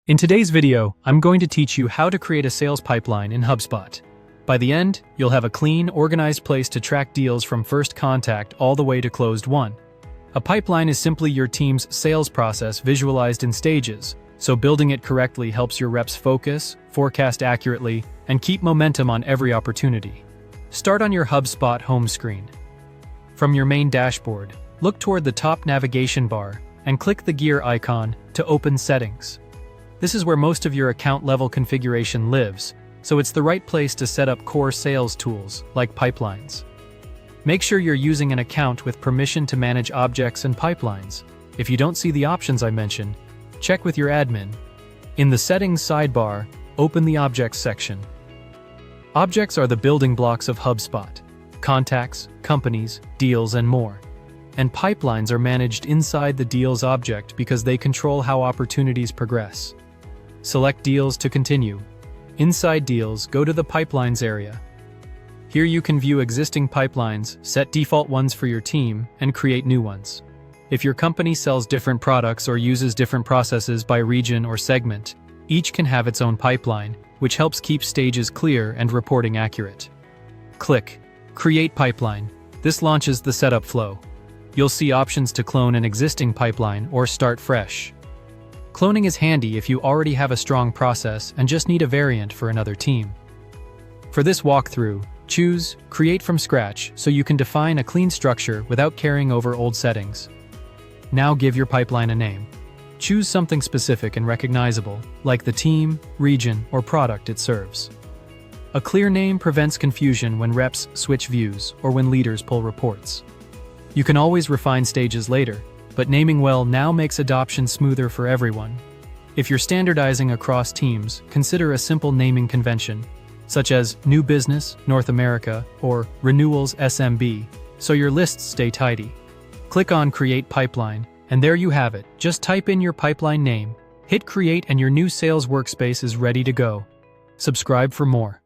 In today's video, I'm going to teach you how to create a sales pipeline in HubSpot. By the end, you'll have a clean, organized place to track deals from first contact all the way to closed won. A pipeline is simply your team's sales process visualized in stages, so building it correctly helps your reps focus, forecast accurately, and keep momentum on every opportunity. Start on your HubSpot home screen. From your main dashboard, look toward the top navigation bar and click the gear icon to open Settings. This is where most of your account-level configuration lives, so it's the right place to set up core sales tools, like pipelines. Make sure you're using an account with permission to manage objects and pipelines. If you don't see the options I mentioned, check with your admin. In the Settings sidebar, open the Objects section. Objects are the building blocks of HubSpot: contacts, companies, deals, and more. And pipelines are managed inside the Deals object because they control how opportunities progress. Select Deals to continue. Inside Deals, go to the Pipelines area. Here you can view existing pipelines, set default ones for your team, and create new ones. If your company sells different products or uses different processes by region or segment, each can have its own pipeline, which helps keep stages clear and reporting accurate. Click Create Pipeline. This launches the setup flow. You'll see options to clone an existing pipeline or start fresh. Cloning is handy if you already have a strong process and just need a variant for another team. For this walkthrough, choose Create from Scratch so you can define a clean structure without carrying over old settings. Now give your pipeline a name. Choose something specific and recognizable, like the team, region, or product it serves. A clear name prevents confusion when reps switch views or when leaders pull reports. You can always refine stages later, but naming well now makes adoption smoother for everyone. If you're standardizing across teams, consider a simple naming convention, such as New Business, North America, or Renewals SMB, so your lists stay tidy. Click on Create Pipeline, and there you have it. Just type in your pipeline name, hit Create, and your new sales workspace is ready to go. Subscribe for more.